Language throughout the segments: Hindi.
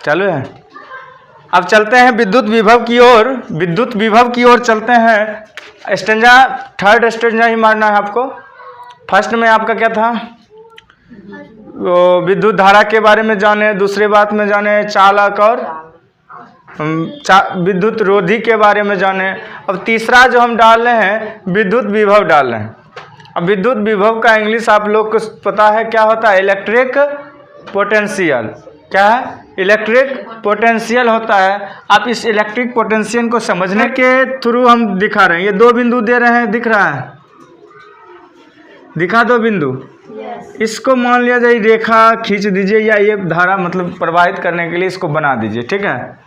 चालू है। अब चलते हैं विद्युत विभव की ओर। विद्युत विभव की ओर चलते हैं। स्टेंजा, थर्ड स्टेंजा ही मारना है आपको। फर्स्ट में आपका क्या था, वो विद्युत धारा के बारे में जाने, दूसरे बात में जाने चालक और विद्युत रोधी के बारे में जाने। अब तीसरा जो हम डाल रहे हैं विद्युत विभव डाल रहे हैं। अब विद्युत विभव का इंग्लिश आप लोग को पता है क्या होता है, इलेक्ट्रिक पोटेंशियल। क्या है, इलेक्ट्रिक पोटेंशियल होता है। आप इस इलेक्ट्रिक पोटेंशियल को समझने के थ्रू हम दिखा रहे हैं। ये दो बिंदु दे रहे हैं, दिख रहा है, दिखा दो बिंदु। इसको मान लिया जाए रेखा खींच दीजिए, या ये धारा मतलब प्रवाहित करने के लिए इसको बना दीजिए। ठीक है,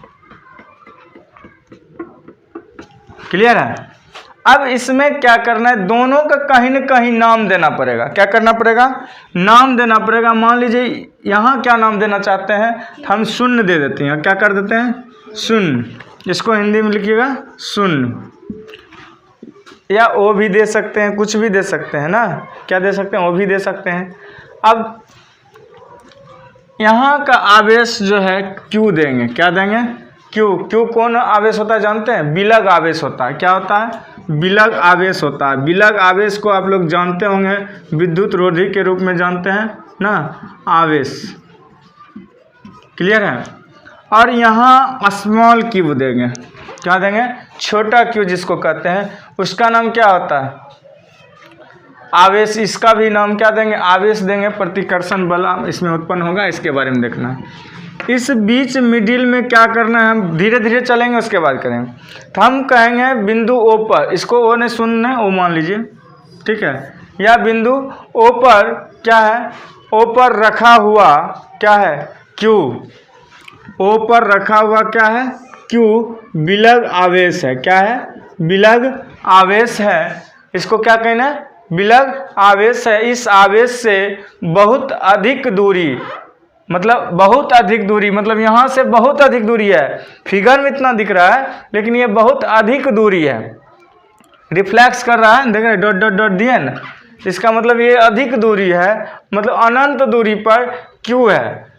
क्लियर है। अब इसमें क्या करना है, दोनों का कहीं न कहीं नाम देना पड़ेगा। क्या करना पड़ेगा, नाम देना पड़ेगा। मान लीजिए यहाँ क्या नाम देना चाहते हैं, हम शून्य दे देते हैं। क्या कर देते हैं, शून्य। इसको हिंदी में लिखिएगा शून्य, या ओ भी दे सकते हैं, कुछ भी दे सकते हैं ना। क्या दे सकते हैं, ओ भी दे सकते हैं। अब यहाँ का आवेश जो है क्यू देंगे। क्या देंगे, क्यू। क्यू कौन आवेश होता है जानते हैं, विलग आवेश होता है। क्या होता है, विलग आवेश होता है। विलग आवेश को आप लोग जानते होंगे, विद्युत रोधी के रूप में जानते हैं ना, आवेश। क्लियर है। और यहाँ स्मॉल क्यू देंगे। क्या देंगे, छोटा क्यू जिसको कहते हैं, उसका नाम क्या होता है, आवेश। इसका भी नाम क्या देंगे, आवेश देंगे। प्रतिकर्षण बल इसमें उत्पन्न होगा, इसके बारे में देखना है। इस बीच मिडिल में क्या करना है, हम धीरे धीरे चलेंगे, उसके बाद करेंगे। तो हम कहेंगे बिंदु ओ पर, इसको ओ ने शून्य ओ मान लीजिए, ठीक है। या बिंदु ओ पर क्या है, ओ पर रखा हुआ क्या है, क्यू। ओ पर रखा हुआ क्या है, क्यू विलग आवेश है। क्या है, विलग आवेश है। इसको क्या कहना है, विलग आवेश है। इस आवेश से बहुत अधिक दूरी, मतलब बहुत अधिक दूरी, मतलब यहाँ से बहुत अधिक दूरी है। फिगर में इतना दिख रहा है, लेकिन ये बहुत अधिक दूरी है। रिफ्लेक्स कर रहा है, देख रहे डॉट डॉट डॉट दिए ना, इसका मतलब ये अधिक दूरी है, मतलब अनंत दूरी पर क्यू है।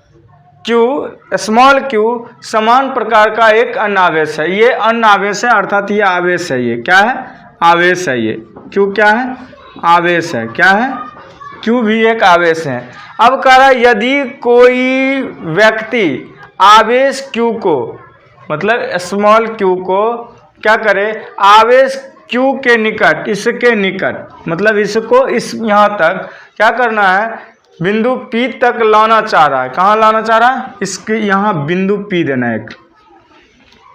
क्यू, स्मॉल क्यू समान प्रकार का एक अन्य आवेश है। ये अन्य आवेश है, अर्थात ये आवेश है। ये क्या है, आवेश है। ये क्यू क्या है, आवेश है। क्या है, क्यू भी एक आवेश है। अब कह रहा है यदि कोई व्यक्ति आवेश क्यू को, मतलब स्मॉल क्यू को क्या करे, आवेश क्यू के निकट, इसके निकट, मतलब इसको इस यहाँ तक क्या करना है, बिंदु P तक लाना चाह रहा है। कहाँ लाना चाह रहा है, इसके यहाँ बिंदु P देना है।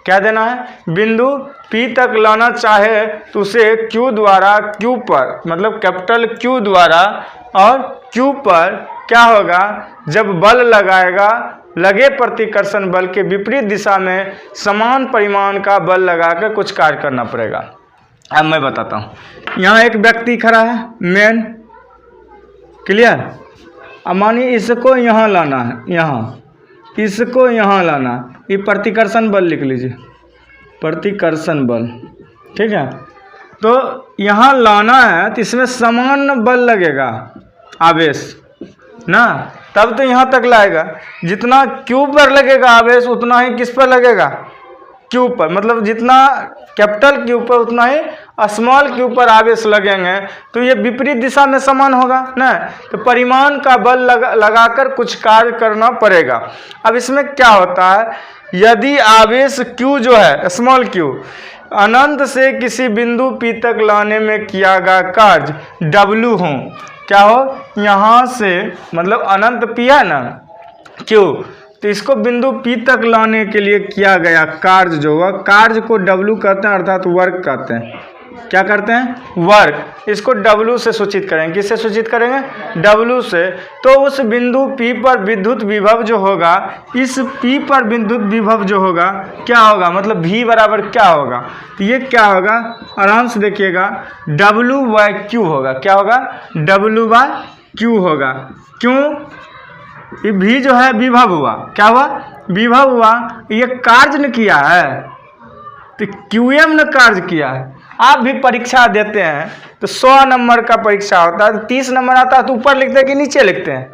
क्या देना है, बिंदु P तक लाना चाहे तो उसे Q द्वारा, Q पर मतलब कैपिटल Q द्वारा, और Q पर क्या होगा, जब बल लगाएगा, लगे प्रतिकर्षण बल के विपरीत दिशा में समान परिमाण का बल लगाकर कुछ कार्य करना पड़ेगा। अब मैं बताता हूँ। यहाँ एक व्यक्ति खड़ा है, मैन, क्लियर। अब मानिए इसको यहाँ लाना है, यहाँ इसको यहाँ लाना, ये प्रतिकर्षण बल लिख लीजिए, प्रतिकर्षण बल, ठीक है। तो यहाँ लाना है तो इसमें समान बल लगेगा, आवेश ना, तब तो यहाँ तक लाएगा। जितना क्यू पर लगेगा आवेश, उतना ही किस पर लगेगा, क्यू पर, मतलब जितना कैपिटल क्यू पर उतना ही स्मॉल क्यू पर आवेश लगेंगे, तो ये विपरीत दिशा में समान होगा ना। तो परिमाण का बल लगाकर कुछ कार्य करना पड़ेगा। अब इसमें क्या होता है, यदि आवेश क्यू जो है, स्मॉल क्यू, अनंत से किसी बिंदु P तक लाने में किया गया कार्य W हो, क्या हो, यहाँ से मतलब अनंत P है ना, क्यू, तो इसको बिंदु P तक लाने के लिए किया गया कार्य जो हुआ, कार्य को W कहते हैं, अर्थात वर्क कहते हैं। क्या करते हैं, वर्क। इसको W से सूचित करेंगे। किससे सूचित करेंगे, W से। तो उस बिंदु P पर विद्युत विभव जो होगा, इस P पर विद्युत विभव जो होगा क्या होगा, मतलब V बराबर क्या होगा, तो ये क्या होगा, आराम से देखिएगा, W/Q होगा। क्या होगा, W/Q होगा। क्यों, ये V जो है विभव हुआ, क्या हुआ, विभव हुआ, ये कार्य न किया है, तो QM ने कार्य किया है। आप भी परीक्षा देते हैं तो 100 नंबर का परीक्षा होता है, तो 30 नंबर आता है तो ऊपर लिखते हैं कि नीचे लिखते हैं,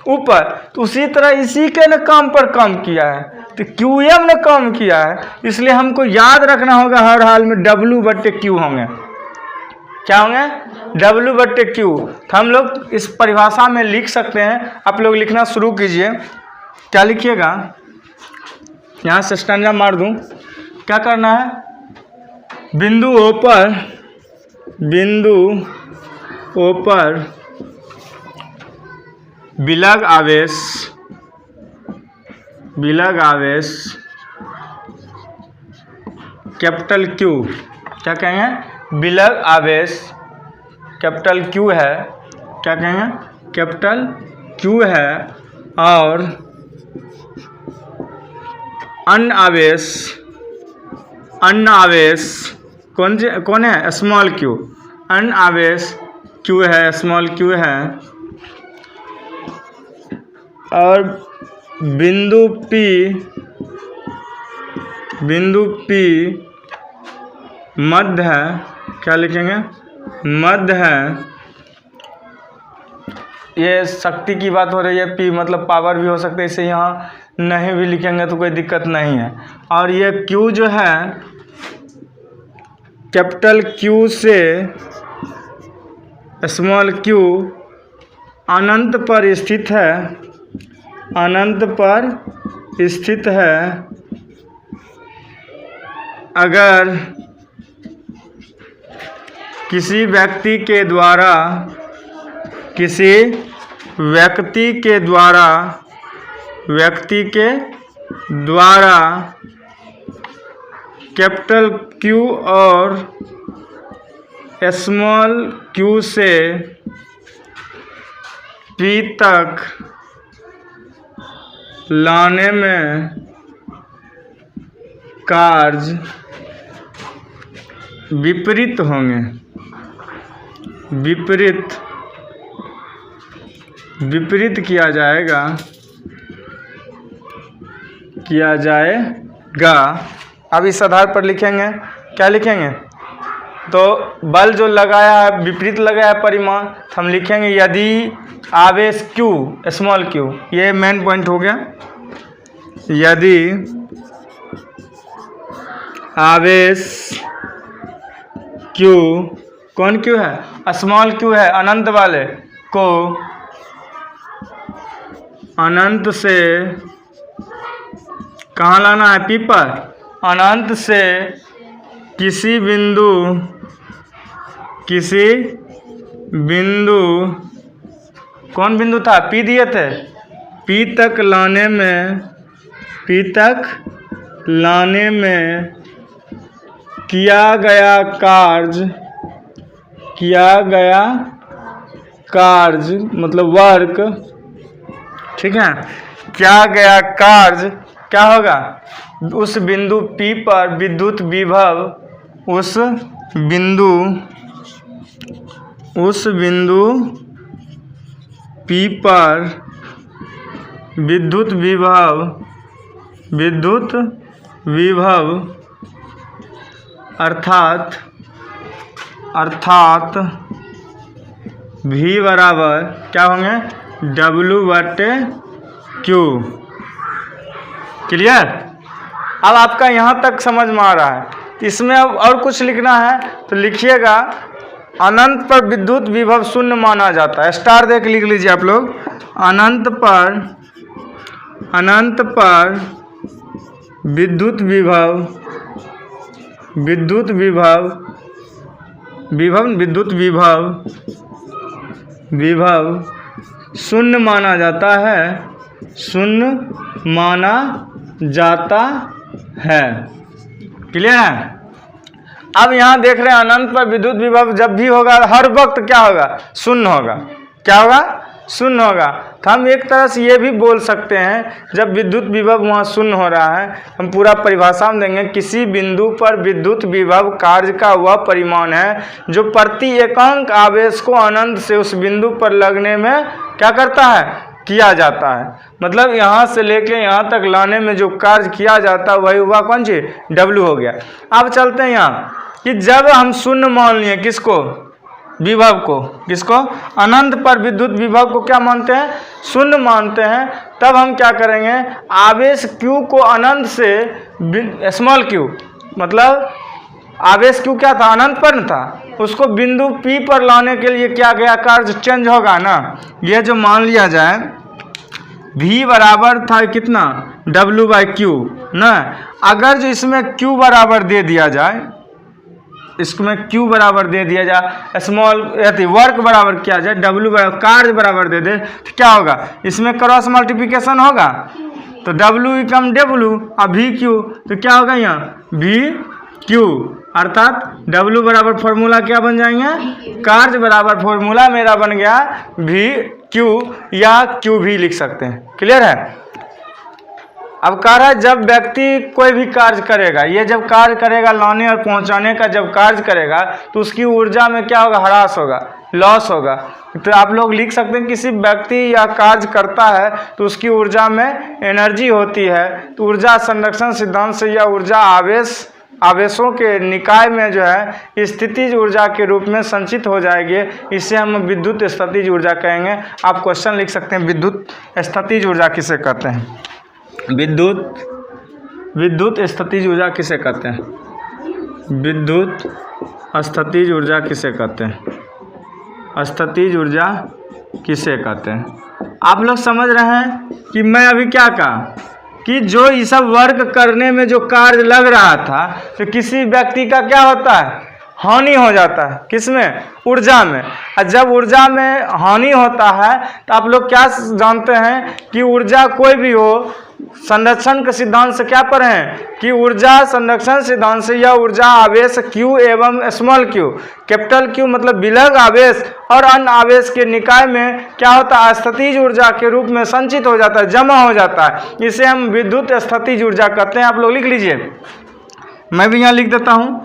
ऊपर। तो उसी तरह इसी के न काम पर काम किया है, तो QM ने काम किया है, इसलिए हमको याद रखना होगा हर हाल में W/Q होंगे। क्या होंगे? W/Q। तो हम लोग इस परिभाषा में लिख सकते हैं। आप लोग लिखना शुरू कीजिए। क्या लिखिएगा? यहाँ से स्टैंडर्ड मार दूँ। क्या करना है? बिंदु O पर विलग आवेश कैपिटल Q। क्या कहेंगे? विलग आवेश कैपिटल Q है। क्या कहेंगे? कैपिटल Q है। और अन्य आवेश कौन है? Small q। अन्य आवेश Q है, स्मॉल q है। और बिंदु P मध्य है। क्या लिखेंगे? मध्य है। ये शक्ति की बात हो रही है, P मतलब पावर भी हो सकता है, इसे यहाँ नहीं भी लिखेंगे तो कोई दिक्कत नहीं है। और ये Q जो है कैपिटल Q से स्मॉल q अनंत पर स्थित है। अनंत पर स्थित है। अगर किसी व्यक्ति के द्वारा कैपिटल Q और स्मॉल q से P तक लाने में कार्य विपरीत होंगे। विपरीत किया जाएगा। अब इस आधार पर लिखेंगे। क्या लिखेंगे? तो बल जो लगाया है, विपरीत लगाया है परिमाण, तो हम लिखेंगे यदि आवेश Q स्मॉल q, ये मेन पॉइंट हो गया। यदि आवेश Q, कौन Q है? स्मॉल q है, अनंत वाले को अनंत से कहाँ लाना है? P पर। अनंत से किसी बिंदु कौन बिंदु था? P दिए थे। P तक लाने में किया गया कार्य मतलब वर्क, ठीक है। किया गया कार्य क्या होगा? उस बिंदु P पर विद्युत विभव उस बिंदु P पर विद्युत विभव अर्थात V बराबर क्या होंगे? W/Q। क्लियर? अब आपका यहाँ तक समझ में आ रहा है। इसमें अब और कुछ लिखना है तो लिखिएगा। अनंत पर विद्युत विभव शून्य माना जाता है। स्टार देख लिख लीजिए आप लोग। अनंत पर विद्युत विभव शून्य माना जाता है। क्लियर है? अब यहाँ देख रहे हैं अनंत पर विद्युत विभव जब भी होगा हर वक्त क्या होगा? शून्य होगा। क्या होगा? शून्य होगा। तो हम एक तरह से ये भी बोल सकते हैं, जब विद्युत विभव वहाँ शून्य हो रहा है, हम पूरा परिभाषा में देंगे किसी बिंदु पर विद्युत विभव कार्य का वह परिमाण है जो प्रति एकांक आवेश को अनंत से उस बिंदु पर लगने में क्या करता है? किया जाता है। मतलब यहाँ से लेके यहाँ तक लाने में जो कार्य किया जाता है वही हुआ कौन सी? W हो गया। अब चलते हैं यहाँ कि जब हम शून्य मान लिए किसको? विभव को, किसको, अनंत पर विद्युत विभव को क्या मानते हैं, शून्य मानते हैं, तब हम क्या करेंगे, आवेश Q को अनंत से स्मॉल q, मतलब आवेश Q क्या था, अनंत पर न था, उसको बिंदु P पर लाने के लिए क्या गया, कार्य चेंज होगा ना। ये जो मान लिया जाए V बराबर था कितना, W/Q ना, अगर जो इसमें Q बराबर दे दिया जाए, इसमें Q बराबर दे दिया जाए, स्मॉल वर्क बराबर किया जाए, W बराबर कार्य बराबर दे दे, तो क्या होगा, इसमें क्रॉस मल्टीप्लिकेशन होगा, तो W = W और VQ, तो क्या होगा यहाँ VQ, अर्थात W बराबर फॉर्मूला क्या बन जाएंगे, कार्य बराबर फॉर्मूला मेरा बन गया VQ या QV लिख सकते हैं। क्लियर है। अब कह रहा है जब व्यक्ति कोई भी कार्य करेगा, ये जब कार्य करेगा लाने और पहुंचाने का जब कार्य करेगा तो उसकी ऊर्जा में क्या होगा, ह्रास होगा, लॉस होगा। तो आप लोग लिख सकते हैं किसी व्यक्ति या कार्य करता है तो उसकी ऊर्जा में एनर्जी होती है, तो ऊर्जा संरक्षण सिद्धांत से यह ऊर्जा आवेशों के निकाय में जो है स्थितिज ऊर्जा के रूप में संचित हो जाएगी। इसे हम विद्युत स्थितिज ऊर्जा कहेंगे। आप क्वेश्चन लिख सकते हैं विद्युत स्थितिज ऊर्जा किसे कहते हैं, विद्युत स्थितिज ऊर्जा किसे कहते हैं, विद्युत स्थितिज ऊर्जा किसे कहते हैं, स्थितिज ऊर्जा किसे कहते हैं। आप लोग समझ रहे हैं कि मैं अभी क्या कहा कि जो ये सब वर्क करने में जो कार्य लग रहा था तो किसी व्यक्ति का क्या होता है, हानि हो जाता है, किसमें, ऊर्जा में। और जब ऊर्जा में हानि होता है तो आप लोग क्या जानते हैं कि ऊर्जा कोई भी हो, संरक्षण के सिद्धांत से क्या पर हैं कि ऊर्जा संरक्षण सिद्धांत से यह ऊर्जा आवेश Q एवं स्मॉल q, कैपिटल Q मतलब विलग आवेश और अन्य आवेश के निकाय में क्या होता है, स्थितिज ऊर्जा के रूप में संचित हो जाता है, जमा हो जाता है। इसे हम विद्युत स्थितिज ऊर्जा कहते हैं। आप लोग लिख लीजिए, मैं भी यहाँ लिख देता हूँ।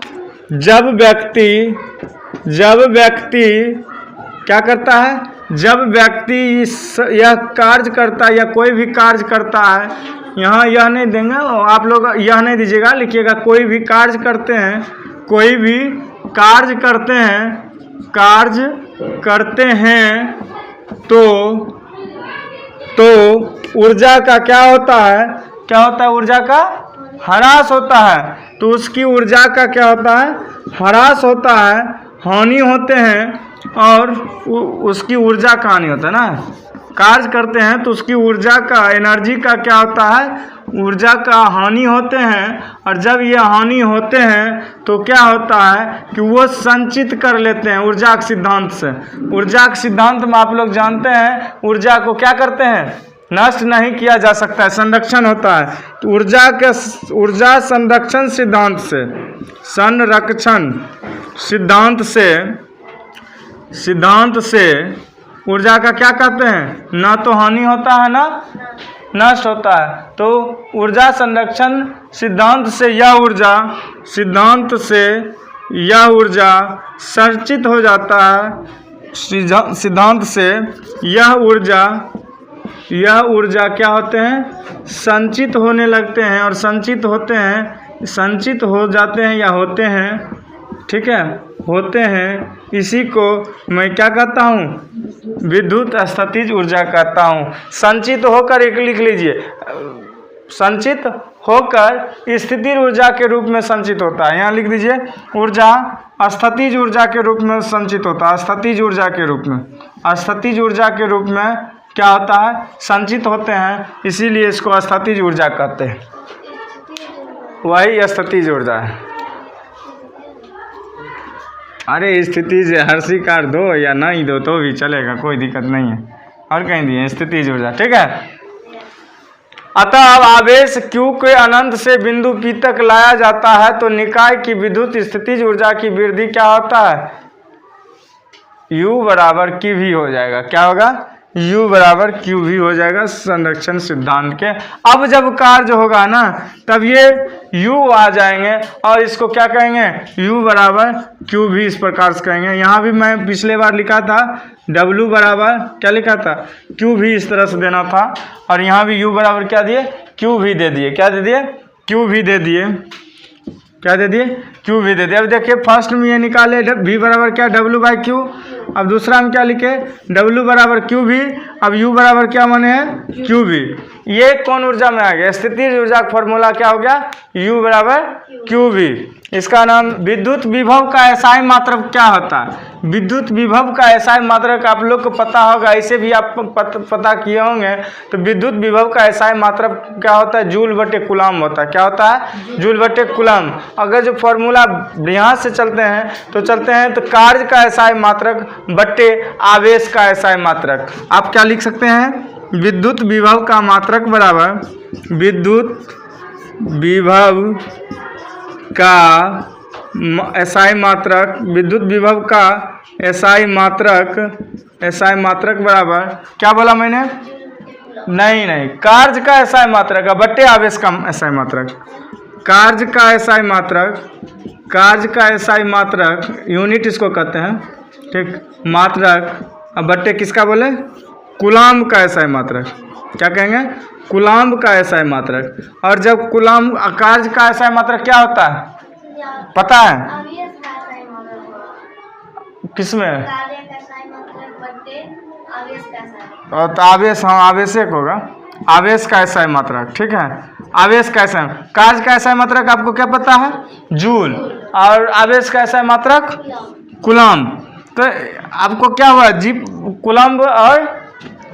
जब व्यक्ति क्या करता है, जब व्यक्ति यह कार्य करता है या कोई भी कार्य करता है, यहाँ यह नहीं देंगे आप लोग, यह नहीं दीजिएगा, लिखिएगा कोई भी कार्य करते हैं, कोई भी कार्य करते हैं तो ऊर्जा का क्या होता है, ऊर्जा का ह्रास होता है। तो उसकी ऊर्जा का क्या होता है, ह्रास होता है, हानि होते हैं, और उसकी ऊर्जा का हानि होता है ना। कार्य करते हैं तो उसकी ऊर्जा का, एनर्जी का क्या होता है, ऊर्जा का हानि होते हैं। और जब ये हानि होते हैं तो क्या होता है कि वो संचित कर लेते हैं ऊर्जा के सिद्धांत से। ऊर्जा के सिद्धांत में आप लोग जानते हैं ऊर्जा को क्या करते हैं, नष्ट नहीं किया जा सकता है, संरक्षण होता है। तो ऊर्जा संरक्षण सिद्धांत से ऊर्जा का क्या कहते हैं, ना तो हानि होता है ना नष्ट होता है। तो ऊर्जा संरक्षण सिद्धांत से यह ऊर्जा संचित हो जाता है। सिद्धांत से यह ऊर्जा क्या होते हैं, संचित होने लगते हैं, और संचित हो जाते हैं या होते हैं, ठीक है, होते हैं। इसी को मैं क्या कहता हूँ, विद्युत स्थितिज ऊर्जा कहता हूँ। संचित होकर, एक लिख लीजिए, संचित होकर स्थितिज ऊर्जा के रूप में संचित होता है। यहाँ लिख दीजिए, ऊर्जा स्थितिज ऊर्जा के रूप में संचित होता है। स्थितिज ऊर्जा के रूप में क्या होता है, संचित होते हैं, इसीलिए इसको स्थितिज ऊर्जा कहते हैं। वही स्थितिज ऊर्जा है। अरे स्थिति से हर्षिकार दो या नहीं दो तो भी चलेगा, कोई दिक्कत नहीं है। और कहीं दिए स्थितिज ऊर्जा, ठीक है। अतः अब आवेश Q के अनंत से बिंदु P तक लाया जाता है तो निकाय की विद्युत स्थितिज ऊर्जा की वृद्धि क्या होता है, U बराबर QV हो जाएगा। क्या होगा, U बराबर QV हो जाएगा संरक्षण सिद्धांत के। अब जब कार्य होगा ना तब ये U आ जाएंगे और इसको क्या कहेंगे, U बराबर QV इस प्रकार से कहेंगे। यहाँ भी मैं पिछले बार लिखा था W बराबर क्या लिखा था, QV इस तरह से देना था, और यहाँ भी U बराबर क्या दिए, QV दे दिए। क्या दे दिए, QV दे दिए। क्या दे दिए, क्यू भी दे दिए। अब देखिए फर्स्ट में ये निकाले V बराबर क्या, W/Q। अब दूसरा में क्या लिखे, W बराबर क्यू भी। अब U बराबर क्या माने हैं, क्यू भी। ये कौन ऊर्जा में आ गया, स्थितिज ऊर्जा का फॉर्मूला क्या हो गया, U बराबर क्यू भी। इसका नाम विद्युत विभव का एसआई मात्रक क्या होता है, विद्युत विभव का एसआई मात्रक आप लोग को पता होगा, इसे भी आप पता किए होंगे। तो विद्युत विभव का एसआई मात्रक क्या होता है, जूल बटे कूलम होता है। क्या होता है, जूल बटे कूलम। अगर जो फॉर्मूला यहाँ से चलते हैं तो कार्य का एसआई मात्रक बटे आवेश का एसआई मात्रक। आप क्या लिख सकते हैं, विद्युत विभव का मात्रक बराबर विद्युत विभव का एसआई मात्रक, विद्युत विभव का एसआई मात्रक बराबर क्या बोला मैंने, नहीं, कार्य का एसआई मात्रक बट्टे आवेश का एसआई मात्रक। कार्य का एसआई मात्रक यूनिट इसको कहते हैं, ठीक, मात्रक। अब बट्टे किसका बोले, कूलम का एसआई मात्रक। क्या कहेंगे, कूलम का एसआई मात्रक। और जब कूलम कार्य का एसआई मात्रक क्या होता है पता है, किसमें, और तो आवेश, हाँ आवेश एक होगा, आवेश का एसआई मात्रक, ठीक है। आवेश का एसआई, कार्य का एसआई मात्रक आपको क्या पता है, जूल, और आवेश का एसआई मात्रक कूलम। तो आपको क्या हुआ, जी कूलम और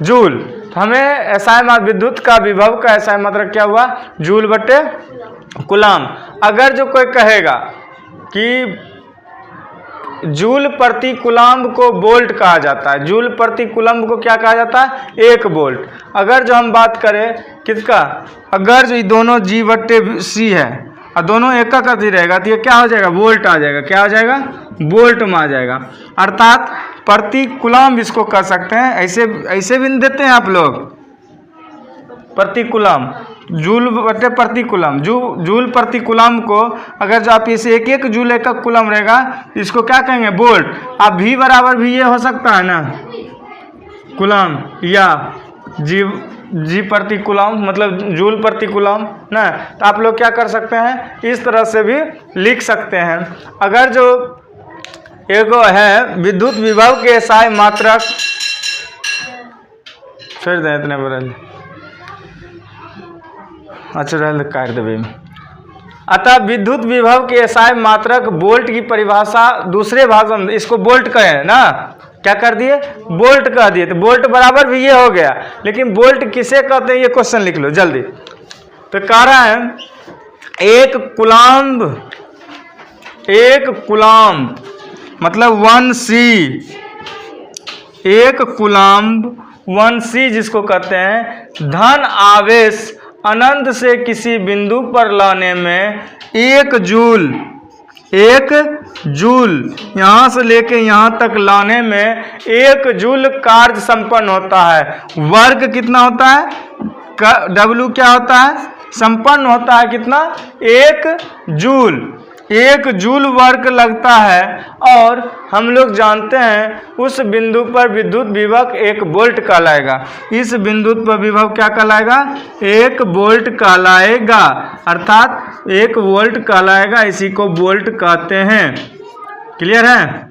जूल। तो हमें एसआई विद्युत का विभव का एसआई मात्रक क्या हुआ, जूल बटे कूलम। अगर जो कोई कहेगा कि जूल प्रति कूलम को वोल्ट कहा जाता है, जूल प्रति कूलम को क्या कहा जाता है, 1 वोल्ट। अगर जो हम बात करें किसका, अगर जो दोनों G बट्टे C है और दोनों एक का ही रहेगा तो ये क्या हो जाएगा, वोल्ट आ जाएगा। क्या हो जाएगा, वोल्ट में आ जाएगा। अर्थात प्रति कूलम इसको कर सकते हैं, ऐसे भी देते हैं आप लोग, प्रति कूलम, जूल बटे प्रति कूलम। जूल प्रति कूलम को अगर जो आप इसे एक जूल एक कूलम रहेगा, इसको क्या कहेंगे, वोल्ट। अब V बराबर भी ये हो सकता है ना, कूलम, या जी प्रति कूलम, मतलब जूल प्रति कूलम ना। तो आप लोग क्या कर सकते हैं, इस तरह से भी लिख सकते हैं। अगर जो एगो है विद्युत विभव के एसआई मात्रक, छोड़ दें इतने बड़े, अच्छा रह काट देवे। अतः विद्युत विभव के एसआई मात्रक वोल्ट की परिभाषा दूसरे भाषा में इसको वोल्ट कहे ना, क्या कर दिए, वोल्ट कह दिए। तो वोल्ट बराबर भी ये हो गया, लेकिन वोल्ट किसे कहते हैं ये क्वेश्चन लिख लो जल्दी। तो कह रहा है एक कूलम मतलब 1C, एक कूलम 1C जिसको कहते हैं, धन आवेश अनंत से किसी बिंदु पर लाने में 1 जूल यहाँ से लेके यहाँ तक लाने में 1 जूल कार्य संपन्न होता है। वर्क कितना होता है, W क्या होता है, संपन्न होता है कितना, 1 जूल वर्क लगता है। और हम लोग जानते हैं उस बिंदु पर विद्युत विभव 1 वोल्ट कहलाएगा। इस बिंदु पर विभव क्या कहलाएगा, 1 वोल्ट कहलाएगा, अर्थात 1 वोल्ट कहलाएगा, इसी को वोल्ट कहते हैं। क्लियर है।